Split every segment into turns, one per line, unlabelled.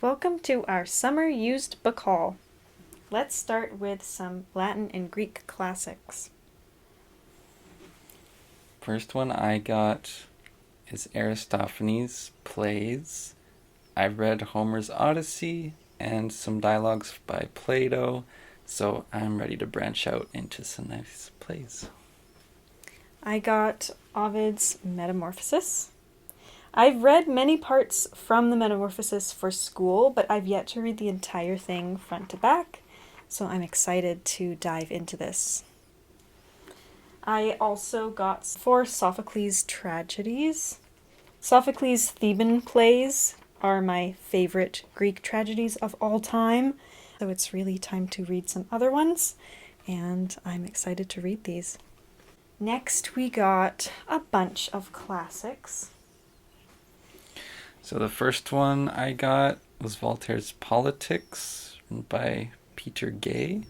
Welcome to our summer used book haul. Let's start with some Latin and Greek classics.
First one I got is Aristophanes' plays. I've read Homer's Odyssey and some dialogues by Plato, so I'm ready to branch out into some nice plays.
I got Ovid's Metamorphosis. I've read many parts from the Metamorphosis for school, but I've yet to read the entire thing front to back, so I'm excited to dive into this. I also got 4 Sophocles tragedies. Sophocles' Theban plays are my favorite Greek tragedies of all time, so it's really time to read some other ones, and I'm excited to read these. Next, we got a bunch of classics.
So the first one I got was Voltaire's Politics, written by Peter Gay.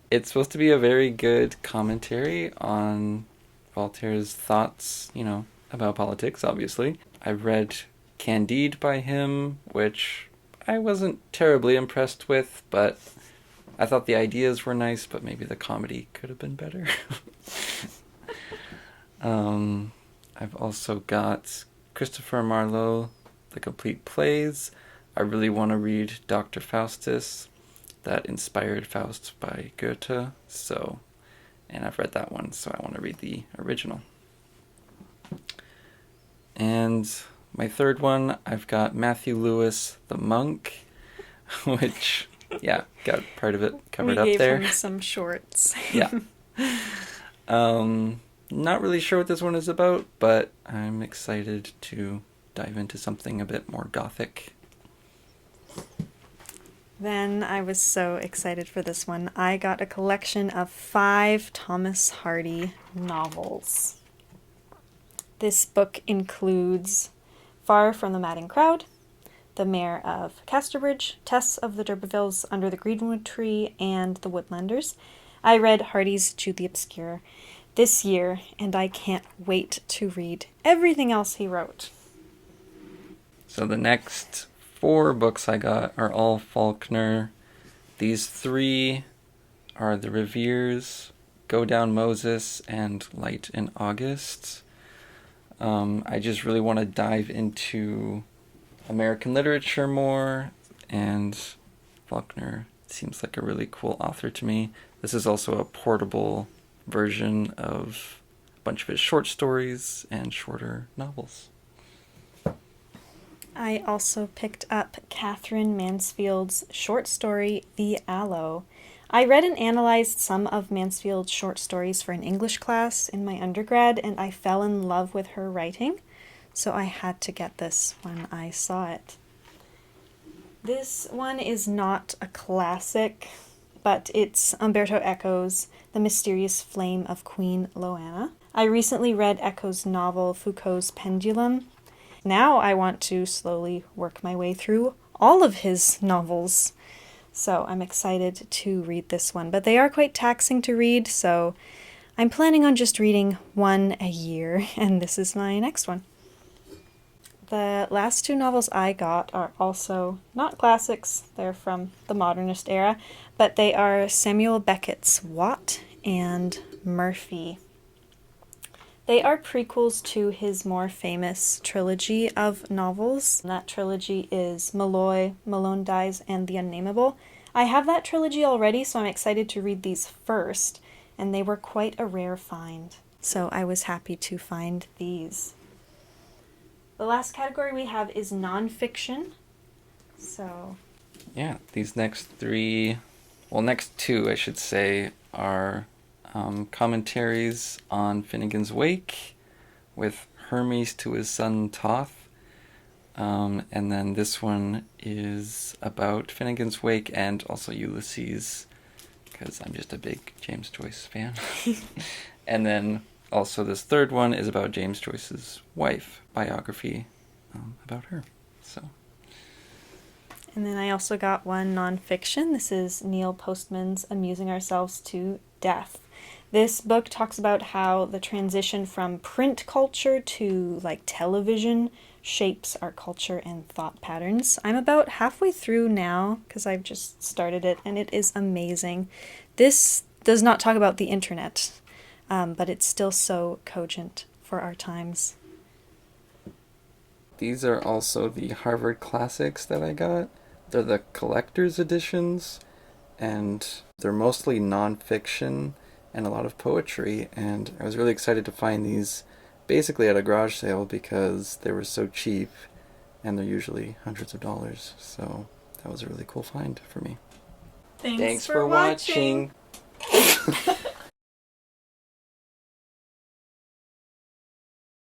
It's supposed to be a very good commentary on Voltaire's thoughts, about politics, obviously. I've read Candide by him, which I wasn't terribly impressed with, but I thought the ideas were nice, but maybe the comedy could have been better. I've also got Christopher Marlowe, The Complete Plays. I really want to read Dr. Faustus, that inspired Faust by Goethe, and I've read that one, so I want to read the original. And my third one, I've got Matthew Lewis, The Monk, which, got part of it covered up there.
We gave him some shorts.
Yeah. Not really sure what this one is about, but I'm excited to dive into something a bit more gothic.
Then I was so excited for this one. I got a collection of 5 Thomas Hardy novels. This book includes Far from the Madding Crowd, The Mayor of Casterbridge, Tess of the D'Urbervilles, Under the Greenwood Tree, and The Woodlanders. I read Hardy's Jude the Obscure this year, and I can't wait to read everything else he wrote.
So the next 4 books I got are all Faulkner. These 3 are The Reveres, Go Down Moses, and Light in August. I just really want to dive into American literature more, and Faulkner seems like a really cool author to me. This is also a portable version of a bunch of his short stories and shorter novels.
I also picked up Catherine Mansfield's short story, The Aloe. I read and analyzed some of Mansfield's short stories for an English class in my undergrad, and I fell in love with her writing, so I had to get this when I saw it. This one is not a classic, but it's Umberto Eco's The Mysterious Flame of Queen Loana. I recently read Eco's novel, Foucault's Pendulum. Now I want to slowly work my way through all of his novels, so I'm excited to read this one. But they are quite taxing to read, so I'm planning on just reading one a year, and this is my next one. The last 2 novels I got are also not classics. They're from the modernist era, but they are Samuel Beckett's Watt and Murphy. They are prequels to his more famous trilogy of novels. That trilogy is Malloy, Malone Dies, and The Unnameable. I have that trilogy already, so I'm excited to read these first, and they were quite a rare find. So I was happy to find these. The last category we have is nonfiction.
Yeah, these next 2, I should say, are commentaries on Finnegan's Wake with Hermes to his son Toth. And then this one is about Finnegan's Wake and also Ulysses, because I'm just a big James Joyce fan. And then also this third one is about James Joyce's wife, biography about her.
And then I also got one nonfiction. This is Neil Postman's Amusing Ourselves to Death. This book talks about how the transition from print culture to like television shapes our culture and thought patterns. I'm about halfway through now because I've just started it and it is amazing. This does not talk about the internet, but it's still so cogent for our times.
These are also the Harvard Classics that I got. They're the collector's editions, and they're mostly nonfiction and a lot of poetry. And I was really excited to find these basically at a garage sale because they were so cheap, and they're usually hundreds of dollars. So that was a really cool find for me.
Thanks for watching.